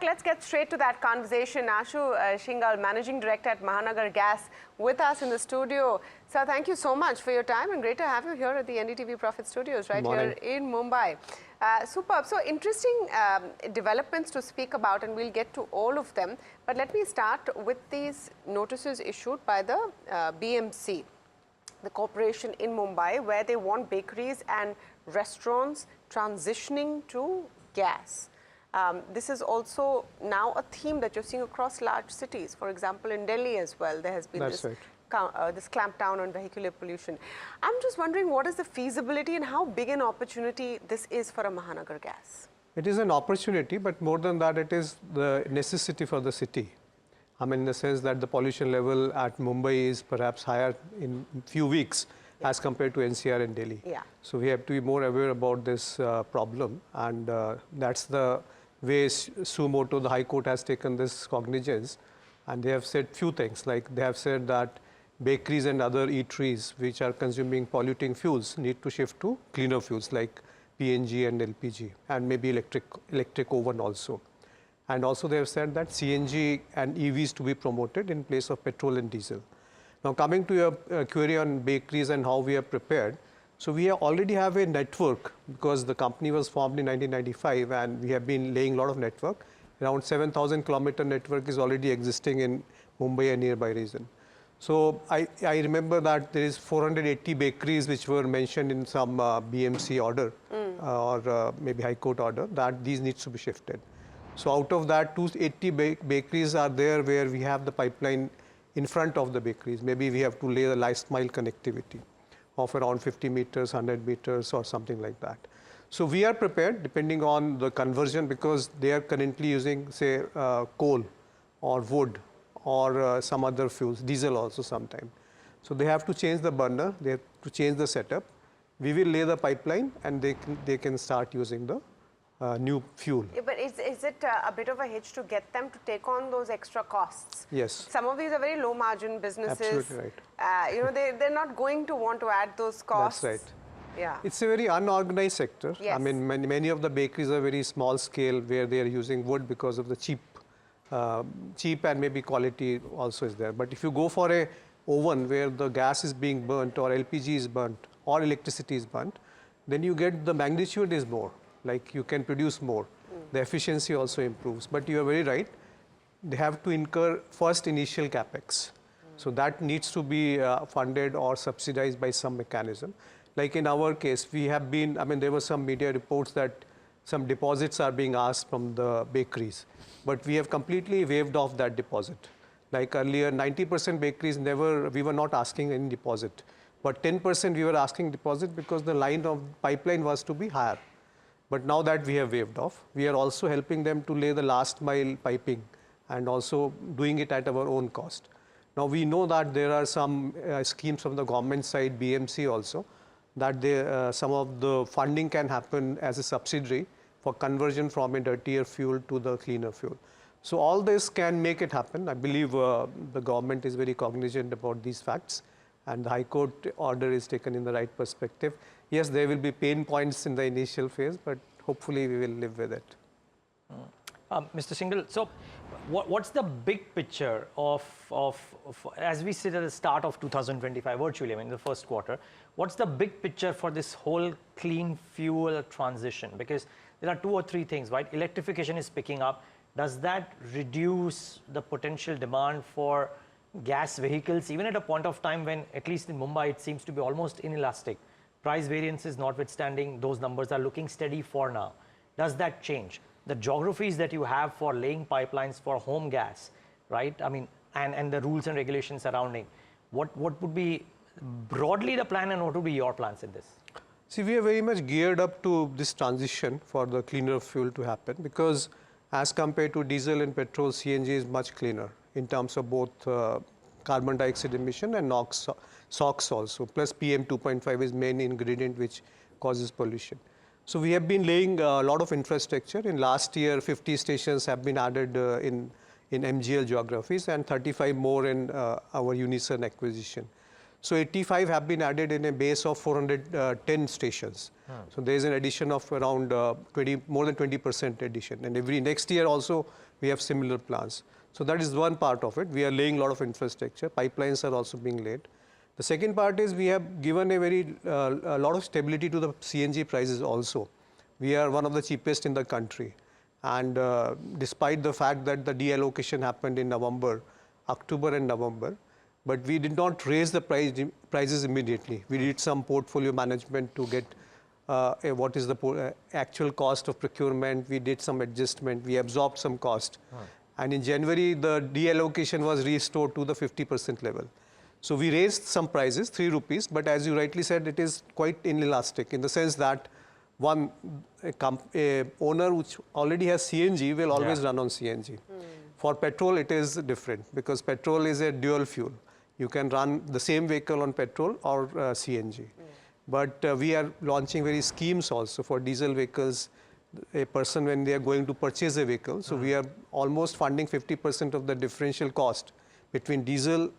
Let's get straight to that conversation. Ashu Shinghal, Managing Director at Mahanagar Gas, with us in the studio. Sir, thank you so much for your time and great to have you here at the NDTV Profit Studios right here in Mumbai. Superb. So interesting developments to speak about, and we'll get to all of them. But let me start with these notices issued by the BMC, the corporation in Mumbai, where they want bakeries and restaurants transitioning to gas. This is also now a theme that you're seeing across large cities. For example, in Delhi as well, there has been this clampdown on vehicular pollution. I'm just wondering, what is the feasibility and how big an opportunity this is for a Mahanagar Gas? It is an opportunity, but more than that, it is the necessity for the city. I mean, in the sense that the pollution level at Mumbai is perhaps higher in few weeks as compared to NCR and Delhi. So we have to be more aware about this problem, and that's the way sumo motu, the High Court, has taken this cognizance, and they have said few things. Like they have said that bakeries and other eateries which are consuming polluting fuels need to shift to cleaner fuels like PNG and LPG, and maybe electric oven also. And also they have said that CNG and EVs to be promoted in place of petrol and diesel. Now coming to your query on bakeries and how we are prepared. So we already have a network, because the company was formed in 1995 and we have been laying a lot of network. Around 7,000 kilometer network is already existing in Mumbai and nearby region. So I remember that there is 480 bakeries which were mentioned in some BMC order or maybe High Court order, that these needs to be shifted. So out of that, 280 bakeries are there where we have the pipeline in front of the bakeries. Maybe we have to lay the last mile connectivity of around 50 meters, 100 meters or something like that. So we are prepared depending on the conversion, because they are currently using, say, coal or wood or some other fuels, diesel also sometimes. So they have to change the burner, they have to change the setup. We will lay the pipeline and they can start using the new fuel. But is it a bit of a hitch to get them to take on those extra costs? Yes. Some of these are very low margin businesses. Absolutely right. You know, they're not going to want to add those costs. That's right. Yeah. It's a very unorganized sector. Yes. I mean, many of the bakeries are very small scale where they are using wood because of the cheap and maybe quality also is there. But if you go for a oven where the gas is being burnt or LPG is burnt or electricity is burnt, then you get the magnitude is more. Like you can produce more. The efficiency also improves. But you are very right. They have to incur first initial capex. So that needs to be funded or subsidized by some mechanism. Like in our case, we have been, I mean, there were some media reports that some deposits are being asked from the bakeries. But we have completely waived off that deposit. Like earlier, 90% bakeries we were not asking any deposit. But 10% we were asking deposit because the line of pipeline was to be higher. But now that we have waived off, we are also helping them to lay the last mile piping and also doing it at our own cost. Now we know that there are some schemes from the government side, BMC also, that some of the funding can happen as a subsidiary for conversion from a dirtier fuel to the cleaner fuel. So all this can make it happen. I believe the government is very cognizant about these facts, and the High Court order is taken in the right perspective. Yes, there will be pain points in the initial phase, but hopefully we will live with it. Mr. Shinghal, so what's the big picture of as we sit at the start of 2025 virtually, I mean the first quarter, what's the big picture for this whole clean fuel transition? Because there are two or three things, right? Electrification is picking up. Does that reduce the potential demand for gas vehicles, even at a point of time when, at least in Mumbai, it seems to be almost inelastic? Price variances notwithstanding, those numbers are looking steady for now. Does that change? The geographies that you have for laying pipelines for home gas, right? I mean, and the rules and regulations surrounding, what would be broadly the plan, and what would be your plans in this? See, we are very much geared up to this transition for the cleaner fuel to happen, because as compared to diesel and petrol, CNG is much cleaner in terms of both carbon dioxide emission and NOx, SOx also, plus PM 2.5 is main ingredient which causes pollution. So we have been laying a lot of infrastructure. In last year, 50 stations have been added in MGL geographies and 35 more in our Unison acquisition. So 85 have been added in a base of 410 stations. So there is an addition of around more than 20% addition. And every next year also we have similar plans. So that is one part of it. We are laying a lot of infrastructure. Pipelines are also being laid. The second part is we have given a lot of stability to the CNG prices also. We are one of the cheapest in the country. And despite the fact that the deallocation happened in October and November, but we did not raise the prices immediately. We did some portfolio management to get what is the actual cost of procurement. We did some adjustment. We absorbed some cost. And in January, the deallocation was restored to the 50% level. So we raised some prices, 3 rupees, but as you rightly said, it is quite inelastic in the sense that a owner which already has CNG will always run on CNG. For petrol, it is different because petrol is a dual fuel. You can run the same vehicle on petrol or CNG. But we are launching various schemes also for diesel vehicles. A person, when they are going to purchase a vehicle, so we are almost funding 50% of the differential cost between diesel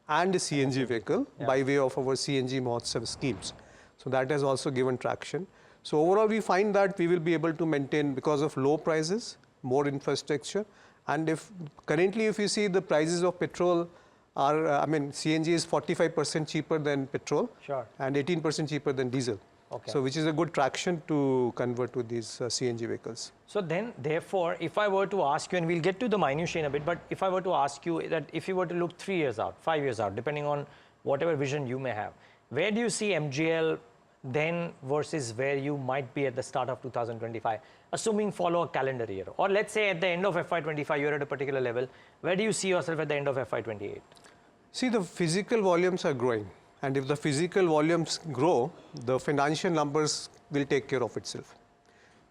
and a CNG vehicle by way of our CNG Mahotsav schemes. So that has also given traction. So overall, we find that we will be able to maintain, because of low prices, more infrastructure. And currently, if you see the prices of petrol are, CNG is 45% cheaper than petrol and 18% cheaper than diesel. So which is a good traction to convert to these CNG vehicles. So then, therefore, if I were to ask you, and we'll get to the minutiae in a bit, but if I were to ask you that if you were to look 3 years out, 5 years out, depending on whatever vision you may have, where do you see MGL then versus where you might be at the start of 2025, assuming follow a calendar year? Or let's say at the end of FY25, you're at a particular level, where do you see yourself at the end of FY28? See, the physical volumes are growing. And if the physical volumes grow, the financial numbers will take care of itself.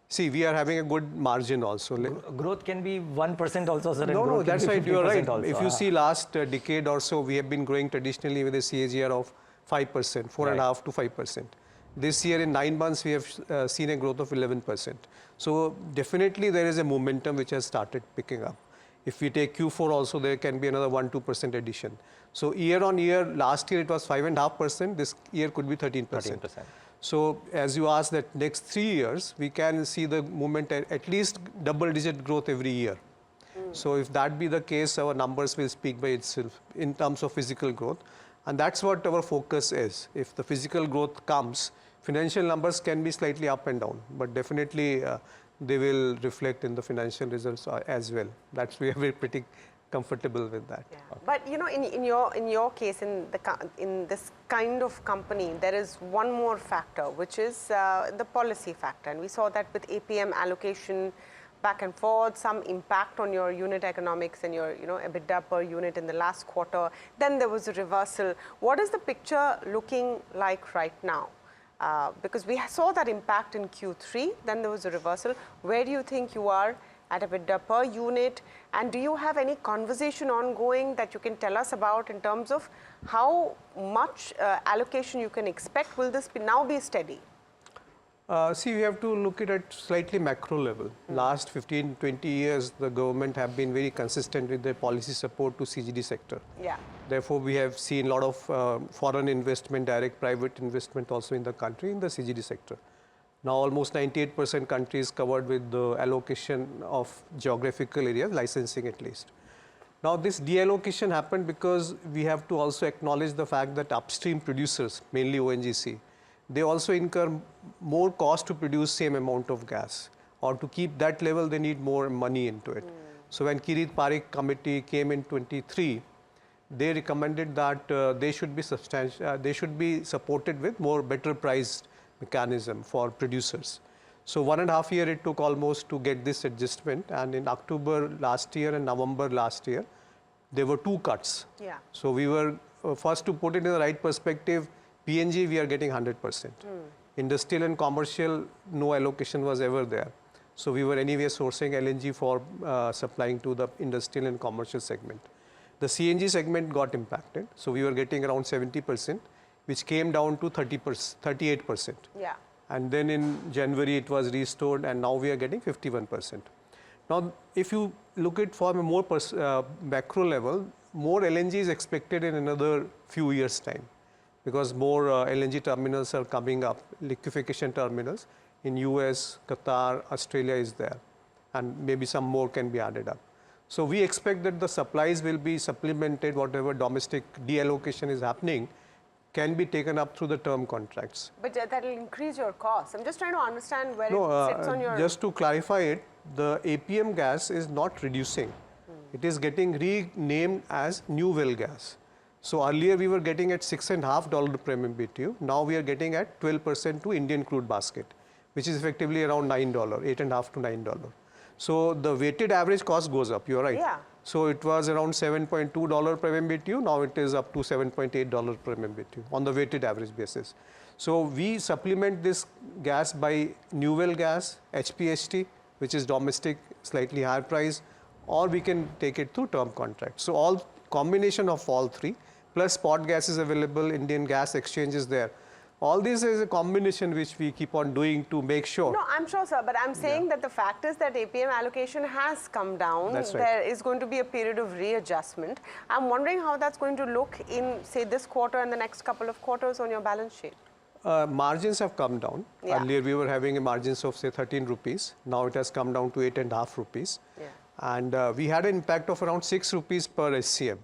See, we are having a good margin also. Growth can be 1% also, sir. No, that's right. You are right. Also. If you see last decade or so, we have been growing traditionally with a CAGR of 5%, 4.5% to 5%. This year in 9 months, we have seen a growth of 11%. So definitely there is a momentum which has started picking up. If we take Q4 also, there can be another 1-2% addition. So year on year, last year it was 5.5%. This year could be 13%. So as you asked that next 3 years, we can see the movement at least double-digit growth every year. So if that be the case, our numbers will speak by itself in terms of physical growth. And that's what our focus is. If the physical growth comes, financial numbers can be slightly up and down, but definitely they will reflect in the financial results as well. We are pretty comfortable with that. Yeah. But you know, in your case, in this kind of company, there is one more factor, which is the policy factor, and we saw that with APM allocation back and forth, some impact on your unit economics and your EBITDA per unit in the last quarter. Then there was a reversal. What is the picture looking like right now? Because we saw that impact in Q3, then there was a reversal. Where do you think you are at EBITDA per unit? And do you have any conversation ongoing that you can tell us about in terms of how much allocation you can expect? Will this now be steady? See, we have to look at it slightly macro level. Last 15-20 years, the government have been very consistent with their policy support to CGD sector. Yeah. Therefore, we have seen a lot of foreign investment, direct private investment also in the country in the CGD sector. Now, almost 98% country is covered with the allocation of geographical areas, licensing at least. Now, this deallocation happened because we have to also acknowledge the fact that upstream producers, mainly ONGC, they also incur more cost to produce same amount of gas, or to keep that level, they need more money into it. So when Kirit Parikh committee came in 23, they recommended that they should be supported with more better priced mechanism for producers. So 1.5 years it took almost to get this adjustment, and in October last year and November last year, there were 2 cuts. Yeah. So we were first, to put it in the right perspective, PNG we are getting 100%. Industrial and commercial, no allocation was ever there. So we were anyway sourcing LNG for supplying to the industrial and commercial segment. The CNG segment got impacted. So we were getting around 70%, which came down to 38%. Yeah. And then in January it was restored, and now we are getting 51%. Now, if you look at from a more macro level, more LNG is expected in another few years' time, because more LNG terminals are coming up, liquefaction terminals in US, Qatar, Australia is there, and maybe some more can be added up. So we expect that the supplies will be supplemented, whatever domestic deallocation is happening can be taken up through the term contracts. But that will increase your costs. I'm just trying to understand where No, it sits on your... just to clarify it, the APM gas is not reducing. It is getting renamed as New Well gas. So earlier we were getting at $6.50 per MMBTU. Now we are getting at 12% to Indian crude basket, which is effectively around $9, $8.50 to $9. So the weighted average cost goes up. You're right. Yeah. So it was around $7.2 per MMBTU. Now it is up to $7.8 per MMBTU on the weighted average basis. So we supplement this gas by New Well gas, HPHT, which is domestic, slightly higher price, or we can take it through term contracts. So all combination of all three, plus spot gas is available, Indian gas exchange is there. All this is a combination which we keep on doing to make sure. No, I'm sure, sir, but I'm saying that the fact is that APM allocation has come down. That's right. There is going to be a period of readjustment. I'm wondering how that's going to look in, say, this quarter and the next couple of quarters on your balance sheet. Margins have come down. Yeah. Earlier we were having a margins of say 13 rupees. Now it has come down to 8.5 rupees. Yeah. And we had an impact of around 6 rupees per SCM.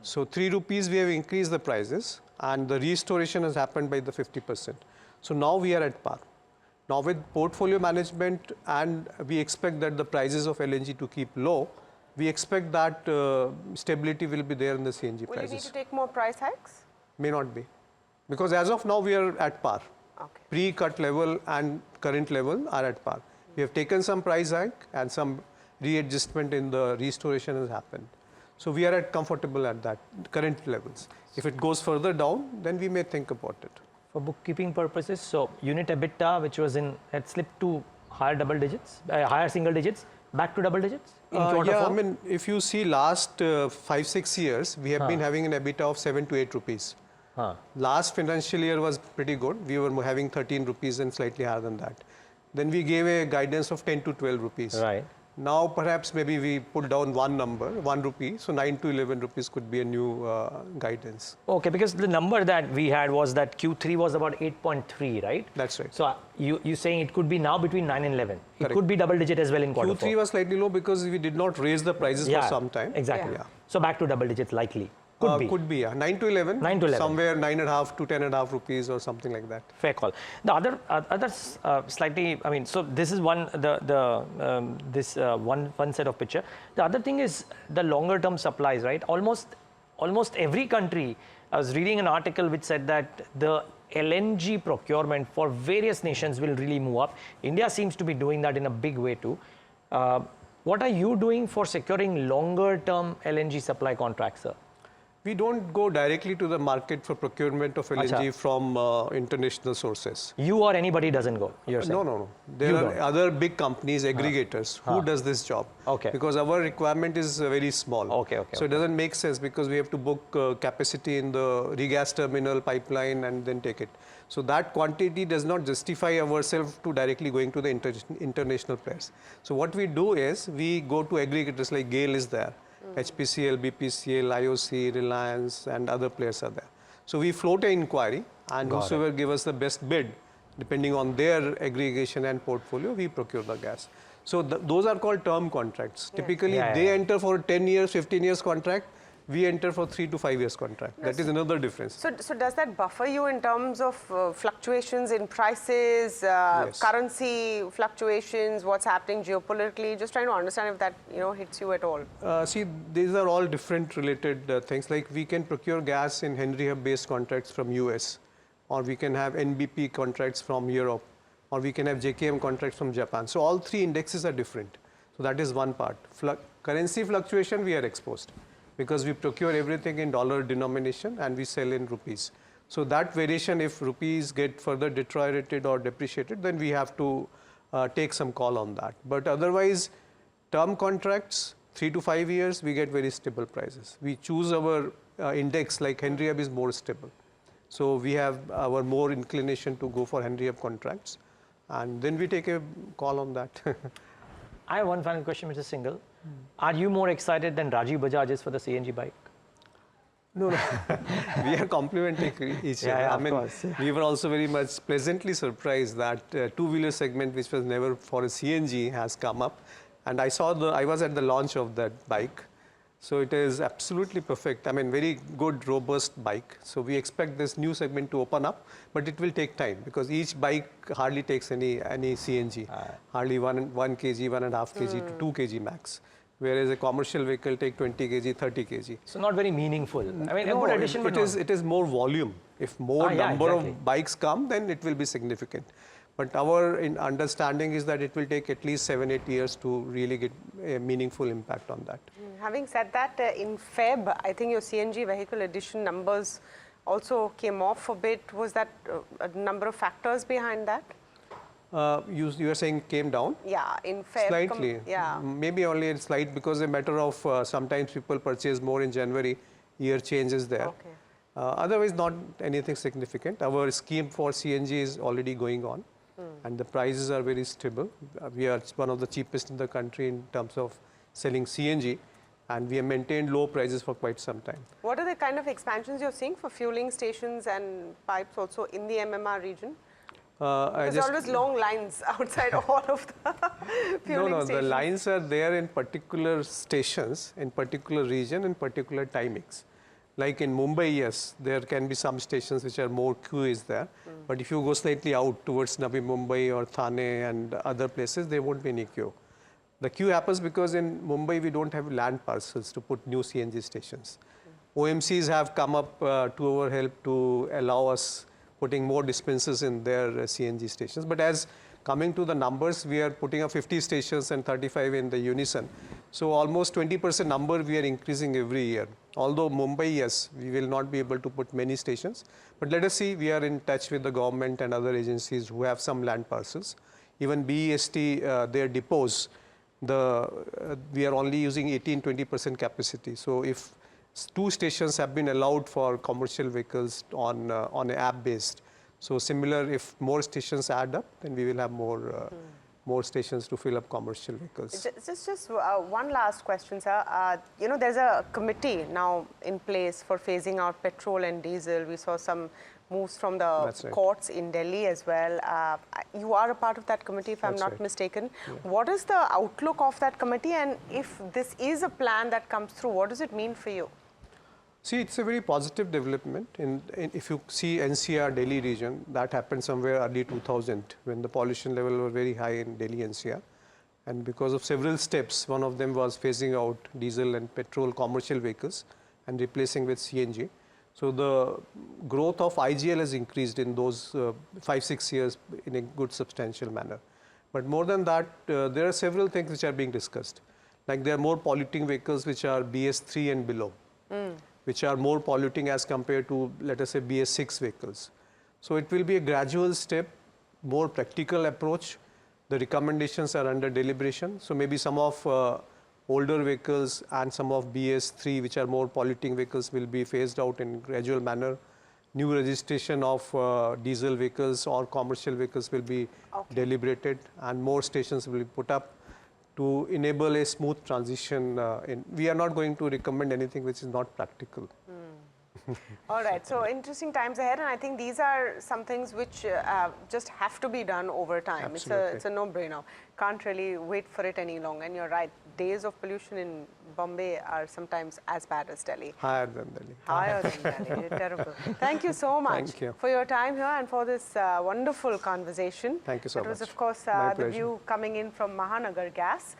So 3 rupees we have increased the prices, and the restoration has happened by the 50%. So now we are at par. Now with portfolio management, and we expect that the prices of LNG to keep low, we expect that stability will be there in the CNG Will prices. you need to take more price hikes? May not be. Because as of now we are at par. Okay. Pre-cut level and current level are at par. We have taken some price hike and some readjustment in the restoration has happened. So we are at comfortable at that current levels. If it goes further down, then we may think about it. For bookkeeping purposes, so unit EBITDA, which was had slipped to higher double digits, higher single digits, back to double digits in quarter yeah, four? I mean, if you see last 5-6 years, we have been having an EBITDA of 7 to 8 rupees. Last financial year was pretty good. We were having 13 rupees and slightly higher than that. Then we gave a guidance of 10 to 12 rupees. Right. Now perhaps maybe we put down one number, 1 rupee. So 9 to 11 rupees could be a new guidance. Okay, because the number that we had was that Q3 was about 8.3, right? That's right. So you're saying it could be now between 9 and 11. Correct. It could be double digit as well in quarter Q3 was slightly low because we did not raise the prices for some time. Exactly. Yeah. So back to double digits likely. Could be. Could be, yeah. 9 to 11. 9 to 11. Somewhere 9.5 to 10.5 rupees or something like that. Fair call. The other slightly, I mean, so this is one one set of picture. The other thing is the longer term supplies, right? Almost every country. I was reading an article which said that the LNG procurement for various nations will really move up. India seems to be doing that in a big way too. What are you doing for securing longer term LNG supply contracts, sir? We don't go directly to the market for procurement of LNG from international sources. You or anybody doesn't go, you're saying? No. There are other big companies, aggregators, who does this job. Okay. Because our requirement is very small. Okay. So it doesn't make sense because we have to book capacity in the regas terminal, pipeline, and then take it. So that quantity does not justify ourselves to directly going to the international players. So what we do is we go to aggregators like GAIL is there. HPCL, BPCL, IOC, Reliance, and other players are there. So we float an inquiry, and whosoever give us the best bid, depending on their aggregation and portfolio, we procure the gas. So those are called term contracts. Typically, they enter for 10 years, 15 years contract. We enter for 3 to 5 years contract. Yes. That is another difference. So does that buffer you in terms of fluctuations in prices, currency fluctuations, what's happening geopolitically? Just trying to understand if that hits you at all. See, these are all different related things. Like we can procure gas in Henry Hub based contracts from US, or we can have NBP contracts from Europe, or we can have JKM contracts from Japan. So all three indexes are different. So that is one part. Currency fluctuation, we are exposed, because we procure everything in dollar denomination and we sell in rupees. So that variation, if rupees get further deteriorated or depreciated, then we have to take some call on that. But otherwise, term contracts, 3 to 5 years, we get very stable prices. We choose our index, like Henry Hub is more stable. So we have our more inclination to go for Henry Hub contracts, and then we take a call on that. I have one final question, Mr. Shinghal. Are you more excited than Rajiv Bajaj is for the CNG bike? No. We are complimenting each other. Yeah, I mean, course, yeah. we were also very much pleasantly surprised that two-wheeler segment, which was never for a CNG, has come up. And I was at the launch of that bike. So it is absolutely perfect. I mean, very good, robust bike. So we expect this new segment to open up, but it will take time because each bike hardly takes any CNG, hardly 1 kg, 1.5 kg to 2 kg max. Whereas a commercial vehicle take 20 kg, 30 kg. So not very meaningful. I mean, No, a good addition, but it is more volume. If more number of bikes come, then it will be significant. But our understanding is that it will take at least 7-8 years to really get a meaningful impact on that. Having said that, in Feb, I think your CNG vehicle addition numbers also came off a bit. Was that a number of factors behind that? You are saying came down? Yeah, in Feb. Slightly. Maybe only a slight because a matter of sometimes people purchase more in January, year change is there. Okay. Otherwise, not anything significant. Our scheme for CNG is already going on. And the prices are very stable. We are one of the cheapest in the country in terms of selling CNG, and we have maintained low prices for quite some time. What are the kind of expansions you're seeing for fueling stations and pipes also in the MMR region? There's always long lines outside all of the fueling stations. The lines are there in particular stations, in particular region, in particular timings. Like in Mumbai, yes, there can be some stations which are more queue is there. But if you go slightly out towards Navi Mumbai or Thane and other places, there won't be any queue. The queue happens because in Mumbai, we don't have land parcels to put new CNG stations. OMCs have come up to our help to allow us putting more dispensers in their CNG stations. But as coming to the numbers, we are putting up 50 stations and 35 in the unison. So almost 20% number we are increasing every year. Although Mumbai, yes, we will not be able to put many stations. But let us see, we are in touch with the government and other agencies who have some land parcels. Even BEST, their depots, we are only using 18-20% capacity. So if 2 stations have been allowed for commercial vehicles on an app based. So similar, if more stations add up, then we will have more stations to fill up commercial vehicles. Just one last question, sir. There's a committee now in place for phasing out petrol and diesel. We saw some moves from the courts in Delhi as well. You are a part of that committee, if I'm not mistaken. Yeah. What is the outlook of that committee? And if this is a plan that comes through, what does it mean for you? See, it's a very positive development. If you see NCR, Delhi region, that happened somewhere early 2000 when the pollution level were very high in Delhi NCR. And because of several steps, one of them was phasing out diesel and petrol commercial vehicles and replacing with CNG. So the growth of IGL has increased in those 5-6 years in a good substantial manner. But more than that, there are several things which are being discussed. Like there are more polluting vehicles which are BS3 and below. Which are more polluting as compared to, let us say, BS6 vehicles. So it will be a gradual step, more practical approach. The recommendations are under deliberation. So maybe some of older vehicles and some of BS3, which are more polluting vehicles, will be phased out in gradual manner. New registration of diesel vehicles or commercial vehicles will be deliberated, and more stations will be put up to enable a smooth transition. We are not going to recommend anything which is not practical. All right, so interesting times ahead, and I think these are some things which just have to be done over time. Absolutely. It's a no-brainer. Can't really wait for it any longer. And you're right, days of pollution in Bombay are sometimes as bad as Delhi. Higher than Delhi. Higher than Delhi. Terrible. Thank you so much for your time here and for this wonderful conversation. Thank you so much. It was, of course, the view coming in from Mahanagar Gas.